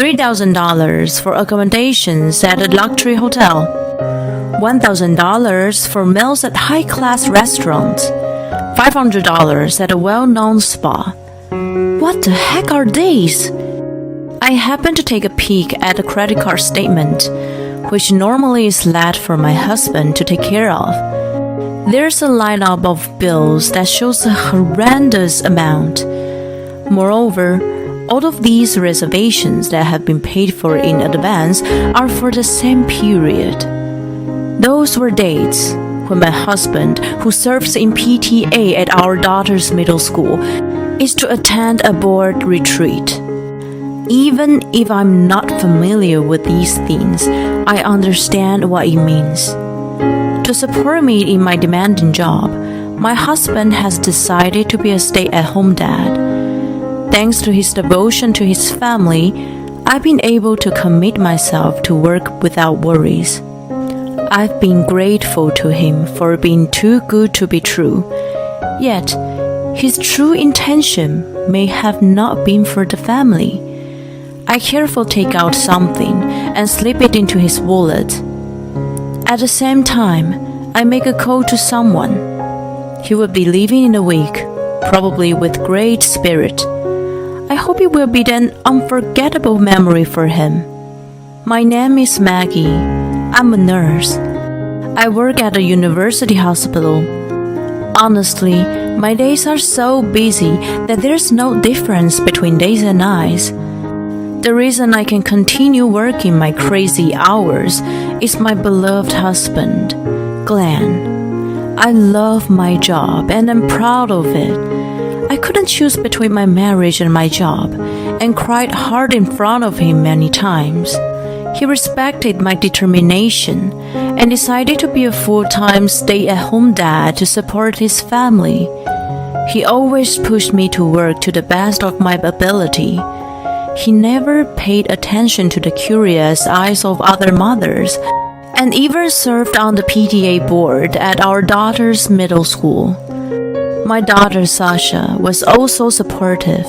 $3,000 for accommodations at a luxury hotel, $1,000 for meals at high-class restaurants, $500 at a well-known spa. What the heck are these? I happened to take a peek at the credit card statement, which normally is left for my husband to take care of. There's a lineup of bills that shows a horrendous amount. Moreover, all of these reservations that have been paid for in advance are for the same period. Those were dates when my husband, who serves in PTA at our daughter's middle school, is to attend a board retreat. Even if I'm not familiar with these things, I understand what it means. To support me in my demanding job, my husband has decided to be a stay-at-home dad. Thanks to his devotion to his family, I've been able to commit myself to work without worries. I've been grateful to him for being too good to be true. Yet, his true intention may have not been for the family. I carefully take out something and slip it into his wallet. At the same time, I make a call to someone. He will be leaving in a week, probably with great spirit. I hope it will be an unforgettable memory for him. My name is Maggie. I'm a nurse. I work at a university hospital. Honestly, my days are so busy that there's no difference between days and nights. The reason I can continue working my crazy hours is my beloved husband, Glenn. I love my job and I'm proud of it. I couldn't choose between my marriage and my job and cried hard in front of him many times. He respected my determination and decided to be a full-time stay-at-home dad to support his family. He always pushed me to work to the best of my ability. He never paid attention to the curious eyes of other mothers, and even served on the PTA board at our daughter's middle school. My daughter Sasha was also supportive.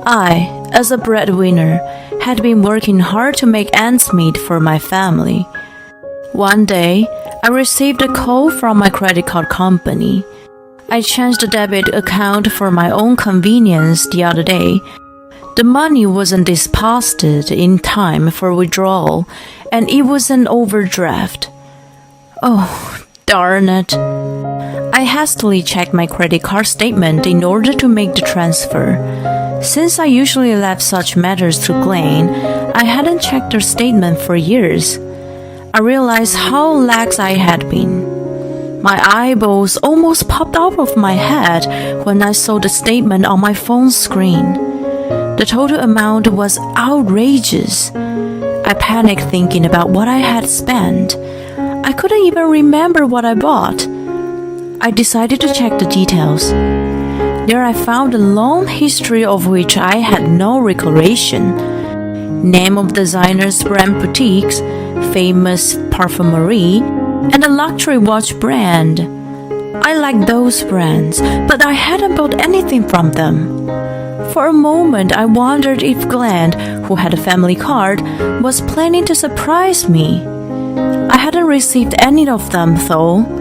I, as a breadwinner, had been working hard to make ends meet for my family. One day, I received a call from my credit card company. I changed the debit account for my own convenience the other day. The money wasn't deposited in time for withdrawal, and it was an overdraft. Oh, darn it. I hastily checked my credit card statement in order to make the transfer. Since I usually left such matters to Glenn, I hadn't checked their statement for years. I realized how lax I had been. My eyeballs almost popped out of my head when I saw the statement on my phone screen. The total amount was outrageous. I panicked thinking about what I had spent. I couldn't even remember what I bought. I decided to check the details. There I found a long history of which I had no recollection. Name of designers, brand boutiques, famous perfumery, and a luxury watch brand. I liked those brands, but I hadn't bought anything from them. For a moment, I wondered if Glenn, who had a family card, was planning to surprise me. I hadn't received any of them, though.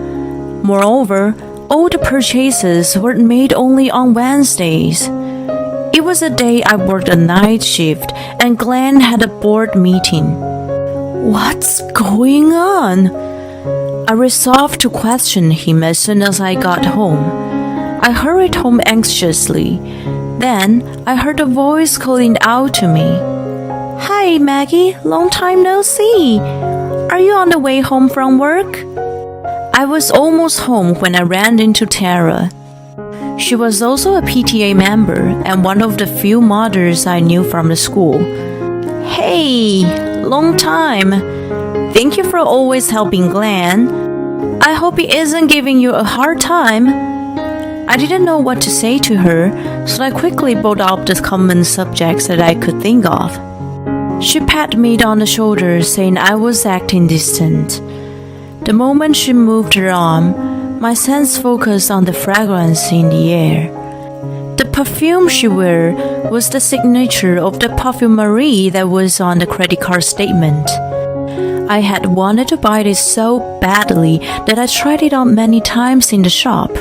Moreover, all the purchases were made only on Wednesdays. It was a day I worked a night shift, and Glenn had a board meeting. What's going on? I resolved to question him as soon as I got home. I hurried home anxiously. Then I heard a voice calling out to me. Hi, Maggie, long time no see. Are you on the way home from work? I was almost home when I ran into Tara. She was also a PTA member and one of the few mothers I knew from the school. Hey, long time. Thank you for always helping Glenn. I hope he isn't giving you a hard time. I didn't know what to say to her, so I quickly brought up the common subjects that I could think of. She patted me on the shoulder, saying I was acting distant. The moment she moved her arm, my sense focused on the fragrance in the air. The perfume she wore was the signature of the perfumery that was on the credit card statement. I had wanted to buy it so badly that I tried it on many times in the shop.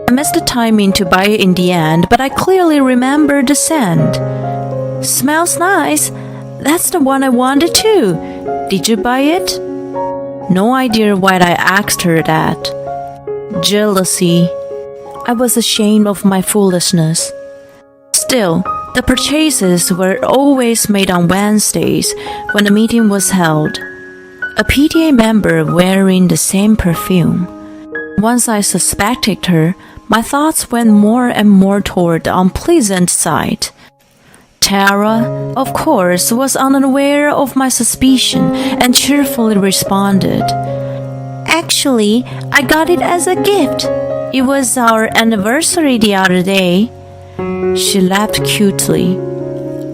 I missed the timing to buy it in the end, but I clearly remember the scent. Smells nice. That's the one I wanted too. Did you buy it? No idea why I asked her that. Jealousy. I was ashamed of my foolishness. Still, the purchases were always made on Wednesdays when the meeting was held. A PTA member wearing the same perfume. Once I suspected her, my thoughts went more and more toward the unpleasant side. Tara, of course, was unaware of my suspicion and cheerfully responded, "Actually, I got it as a gift. It was our anniversary the other day." She laughed cutely.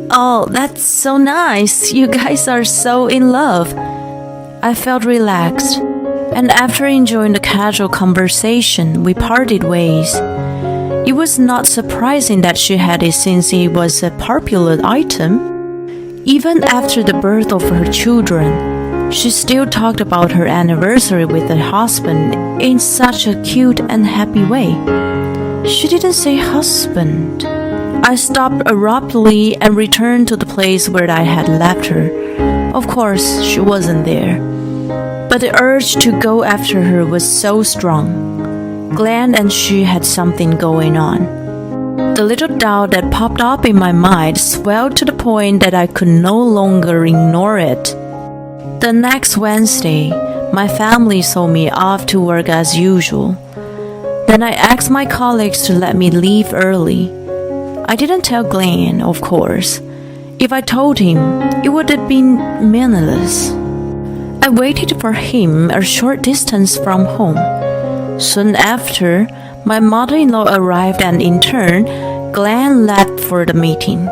"Oh, that's so nice. You guys are so in love." I felt relaxed, and after enjoying the casual conversation, we parted ways. It was not surprising that she had it since it was a popular item. Even after the birth of her children, she still talked about her anniversary with her husband in such a cute and happy way. She didn't say husband. I stopped abruptly and returned to the place where I had left her. Of course, she wasn't there. But the urge to go after her was so strong. Glenn and she had something going on. The little doubt that popped up in my mind swelled to the point that I could no longer ignore it. The next Wednesday, my family saw me off to work as usual. Then I asked my colleagues to let me leave early. I didn't tell Glenn, of course. If I told him, it would have been meaningless. I waited for him a short distance from home. Soon after, my mother-in-law arrived and in turn, Glenn left for the meeting.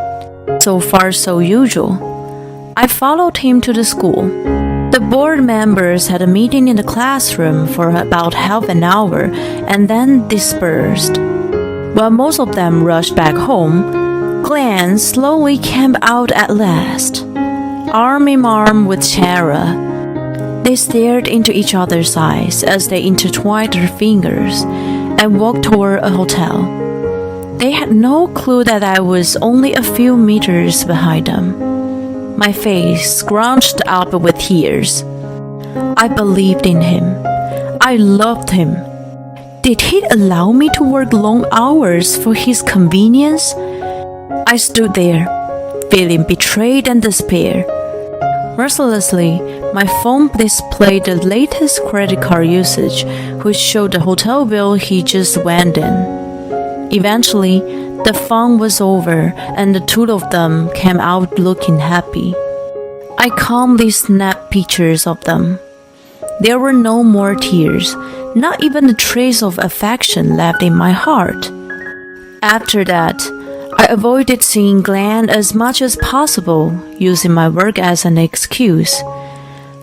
So far so usual. I followed him to the school. The board members had a meeting in the classroom for about half an hour and then dispersed. While most of them rushed back home, Glenn slowly came out at last, arm in arm with Tara. They stared into each other's eyes as they intertwined their fingers and walked toward a hotel. They had no clue that I was only a few meters behind them. My face scrunched up with tears. I believed in him. I loved him. Did he allow me to work long hours for his convenience? I stood there, feeling betrayed and despair. Mercilessly, my phone displayed the latest credit card usage, which showed the hotel bill he just went in. Eventually, the fun was over and the two of them came out looking happy. I calmly snapped pictures of them. There were no more tears, not even a trace of affection left in my heart. After that, I avoided seeing Glenn as much as possible, using my work as an excuse.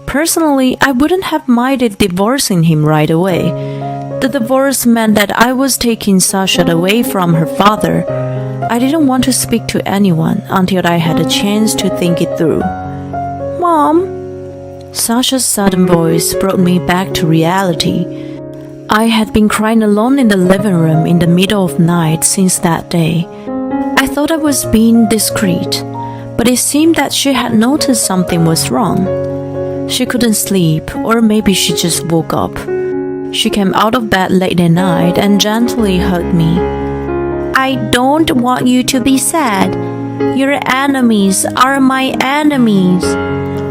Personally, I wouldn't have minded divorcing him right away. The divorce meant that I was taking Sasha away from her father. I didn't want to speak to anyone until I had a chance to think it through. "Mom?" Sasha's sudden voice brought me back to reality. I had been crying alone in the living room in the middle of the night since that day. I thought I was being discreet, but it seemed that she had noticed something was wrong. She couldn't sleep, or maybe she just woke up. She came out of bed late at night and gently hugged me. "I don't want you to be sad. Your enemies are my enemies.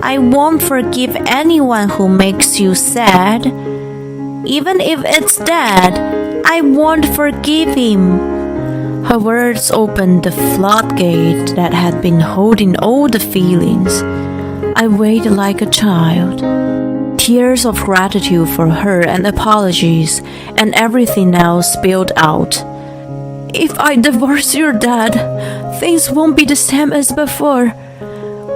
I won't forgive anyone who makes you sad. Even if it's Dad, I won't forgive him." Her words opened the floodgate that had been holding all the feelings. I waited like a child. Tears of gratitude for her and apologies, and everything else spilled out. "If I divorce your dad, things won't be the same as before.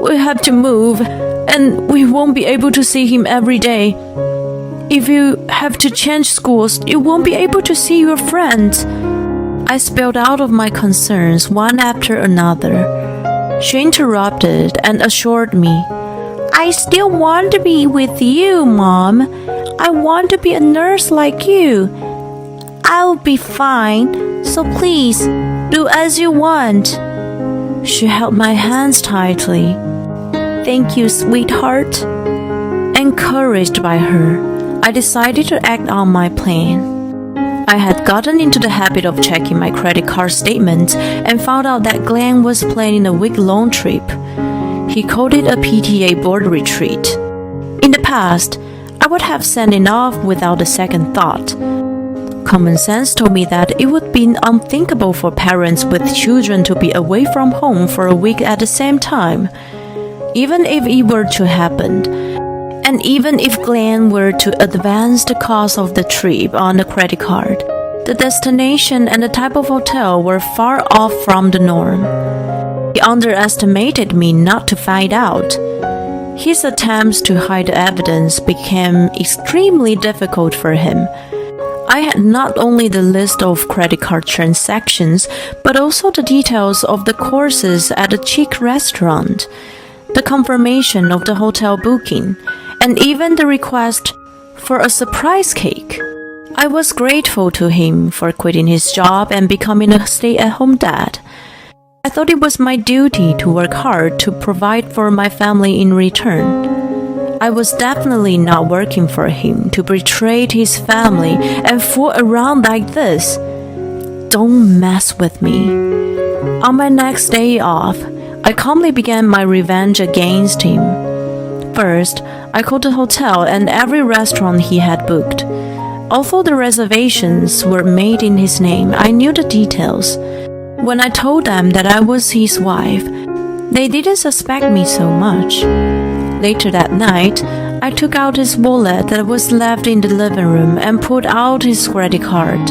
We have to move, and we won't be able to see him every day. If you have to change schools, you won't be able to see your friends. I spilled out of my concerns one after another. She interrupted and assured me, I still want to be with you, Mom. I want to be a nurse like you. I'll be fine, so please, do as you want. She held my hands tightly. Thank you, sweetheart. Encouraged by her, I decided to act on my plan. I had gotten into the habit of checking my credit card statements and found out that Glenn was planning a week-long trip. He called it a PTA board retreat. In the past, I would have sent it off without a second thought. Common sense told me that it would be unthinkable for parents with children to be away from home for a week at the same time. Even if it were to happen, and even if Glenn were to advance the cost of the trip on the credit card, the destination and the type of hotel were far off from the norm. He underestimated me not to find out. His attempts to hide the evidence became extremely difficult for him. I had not only the list of credit card transactions, but also the details of the courses at the chic restaurant, the confirmation of the hotel booking, and even the request for a surprise cake. I was grateful to him for quitting his job and becoming a stay-at-home dad. I thought it was my duty to work hard to provide for my family in return. I was definitely not working for him to betray his family and fool around like this. Don't mess with me. On my next day off, I calmly began my revenge against him. First, I called the hotel and every restaurant he had booked. Although the reservations were made in his name, I knew the details. When I told them that I was his wife, they didn't suspect me so much. Later that night, I took out his wallet that was left in the living room and pulled out his credit card.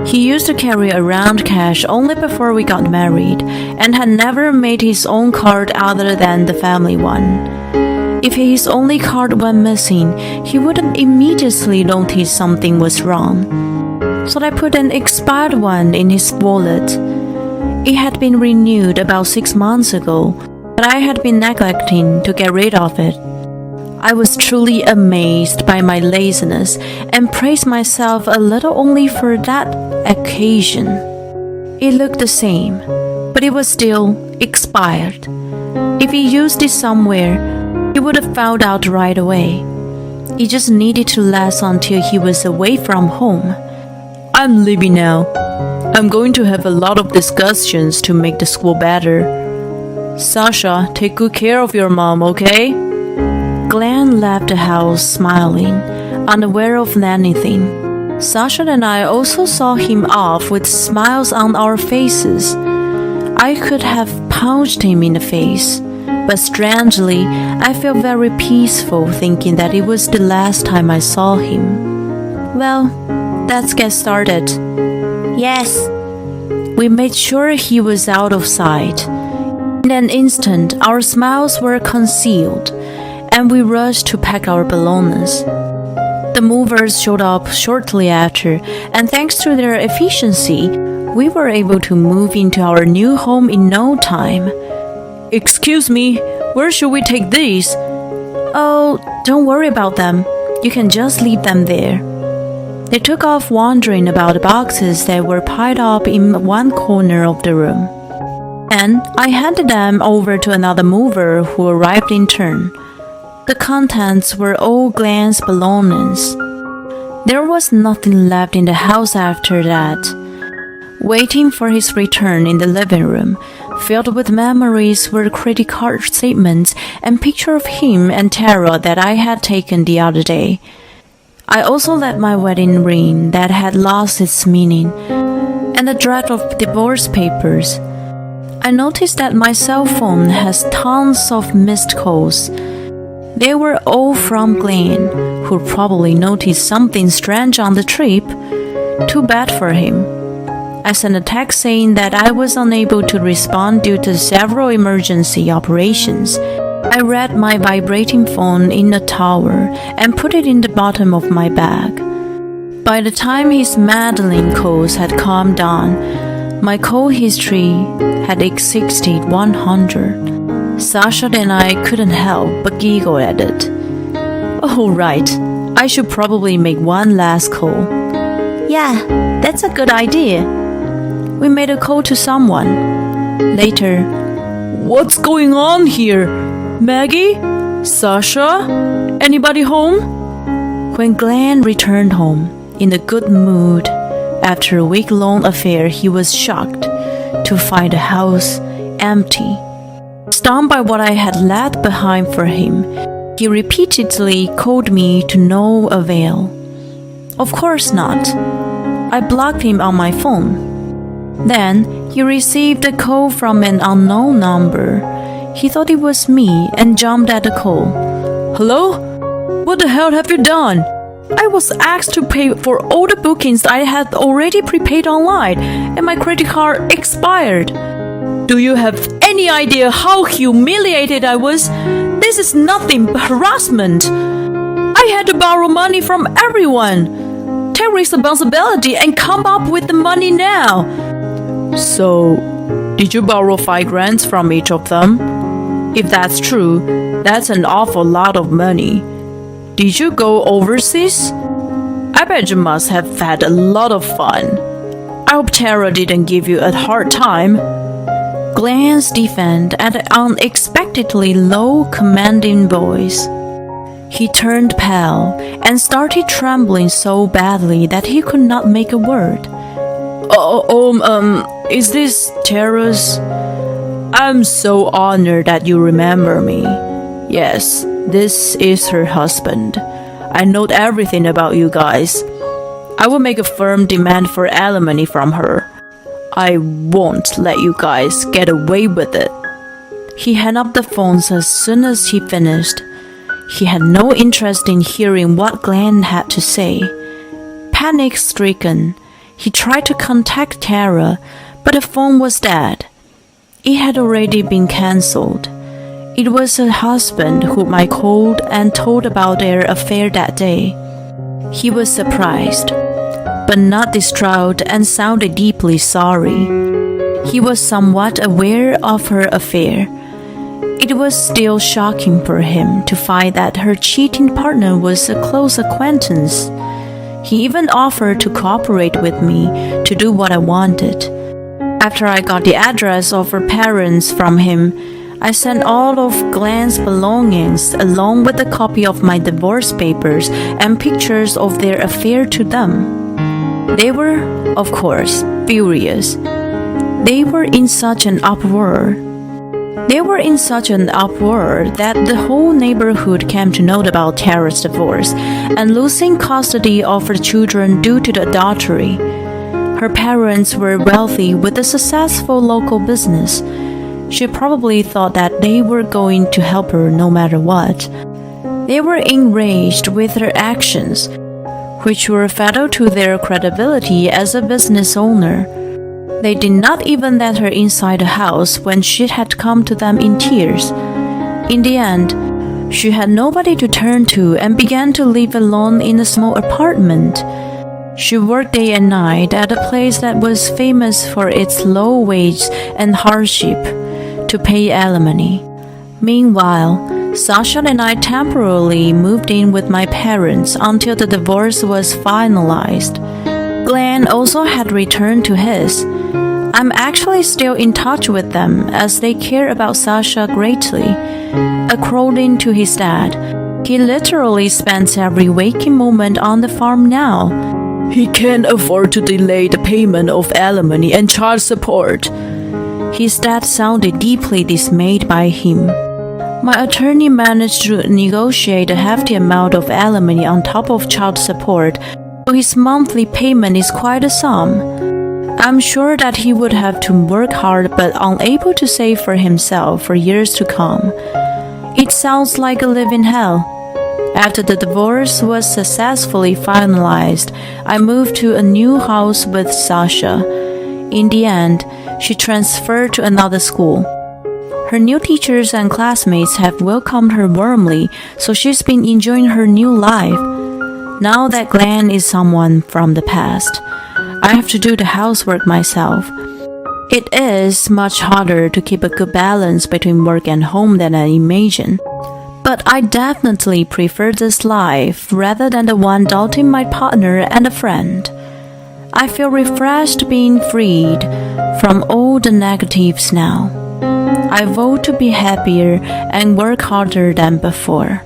He used to carry around cash only before we got married and had never made his own card other than the family one. If his only card went missing, he wouldn't immediately notice something was wrong. So I put an expired one in his wallet. It had been renewed about 6 months ago, but I had been neglecting to get rid of it. I was truly amazed by my laziness and praised myself a little only for that occasion. It looked the same, but it was still expired. If he used it somewhere, he would have found out right away. It just needed to last until he was away from home. I'm leaving now. I'm going to have a lot of discussions to make the school better. Sasha, take good care of your mom, okay? Glenn left the house smiling, unaware of anything. Sasha and I also saw him off with smiles on our faces. I could have punched him in the face, but strangely, I felt very peaceful thinking that it was the last time I saw him. Well, let's get started. Yes. We made sure he was out of sight. In an instant, our smiles were concealed, and we rushed to pack our belongings. The movers showed up shortly after, and thanks to their efficiency, we were able to move into our new home in no time. Excuse me, where should we take these? Oh, don't worry about them. You can just leave them there. They took off wondering about the boxes that were piled up in one corner of the room. And I handed them over to another mover who arrived in turn. The contents were all Glenn's belongings. There was nothing left in the house after that. Waiting for his return in the living room, filled with memories, were credit card statements and pictures of him and Tara that I had taken the other day. I also left my wedding ring that had lost its meaning, and a draft of divorce papers. I noticed that my cell phone has tons of missed calls. They were all from Glenn, who probably noticed something strange on the trip. Too bad for him. I sent a text saying that I was unable to respond due to several emergency operations. I read my vibrating phone in the tower and put it in the bottom of my bag. By the time his meddling calls had calmed down, my call history had exceeded 100. Sasha and I couldn't help but giggle at it. Oh, right. I should probably make one last call. Yeah, that's a good idea. We made a call to someone. Later, what's going on here? Maggie? Sasha? Anybody home? When Glenn returned home, in a good mood, after a week-long affair, he was shocked to find the house empty. Stunned by what I had left behind for him, he repeatedly called me to no avail. Of course not. I blocked him on my phone. Then he received a call from an unknown number. He thought it was me and jumped at the call. Hello? What the hell have you done? I was asked to pay for all the bookings I had already prepaid online, and my credit card expired. Do you have any idea how humiliated I was? This is nothing but harassment. I had to borrow money from everyone. Take responsibility and come up with the money now. So, did you borrow 5 grand from each of them? If that's true, that's an awful lot of money. Did you go overseas? I bet you must have had a lot of fun. I hope Tara didn't give you a hard time. Glenn stiffened at an unexpectedly low, commanding voice. He turned pale and started trembling so badly that he could not make a word. Is this Tara's? I'm so honored that you remember me. Yes, this is her husband. I know everything about you guys. I will make a firm demand for alimony from her. I won't let you guys get away with it. He hung up the phones as soon as he finished. He had no interest in hearing what Glenn had to say. Panic-stricken, he tried to contact Tara, but the phone was dead. It had already been cancelled. It was her husband whom I called and told about their affair that day. He was surprised, but not distraught, and sounded deeply sorry. He was somewhat aware of her affair. It was still shocking for him to find that her cheating partner was a close acquaintance. He even offered to cooperate with me to do what I wanted. After I got the address of her parents from him, I sent all of Glenn's belongings along with a copy of my divorce papers and pictures of their affair to them. They were, of course, furious. They were in such an uproar. That the whole neighborhood came to know about Tara's divorce and losing custody of her children due to the adultery. Her parents were wealthy with a successful local business. She probably thought that they were going to help her no matter what. They were enraged with her actions, which were fatal to their credibility as a business owner. They did not even let her inside the house when she had come to them in tears. In the end, she had nobody to turn to and began to live alone in a small apartment. She worked day and night at a place that was famous for its low wage and hardship to pay alimony. Meanwhile, Sasha and I temporarily moved in with my parents until the divorce was finalized. Glenn also had returned to his. I'm actually still in touch with them as they care about Sasha greatly. According to his dad, he literally spends every waking moment on the farm now. He can't afford to delay the payment of alimony and child support. His dad sounded deeply dismayed by him. My attorney managed to negotiate a hefty amount of alimony on top of child support, so his monthly payment is quite a sum. I'm sure that he would have to work hard but unable to save for himself for years to come. It sounds like a living hell. After the divorce was successfully finalized, I moved to a new house with Sasha. In the end, she transferred to another school. Her new teachers and classmates have welcomed her warmly, so she's been enjoying her new life. Now that Glenn is someone from the past, I have to do the housework myself. It is much harder to keep a good balance between work and home than I imagine. But I definitely prefer this life rather than the one doubting my partner and a friend. I feel refreshed being freed from all the negatives now. I vote to be happier and work harder than before.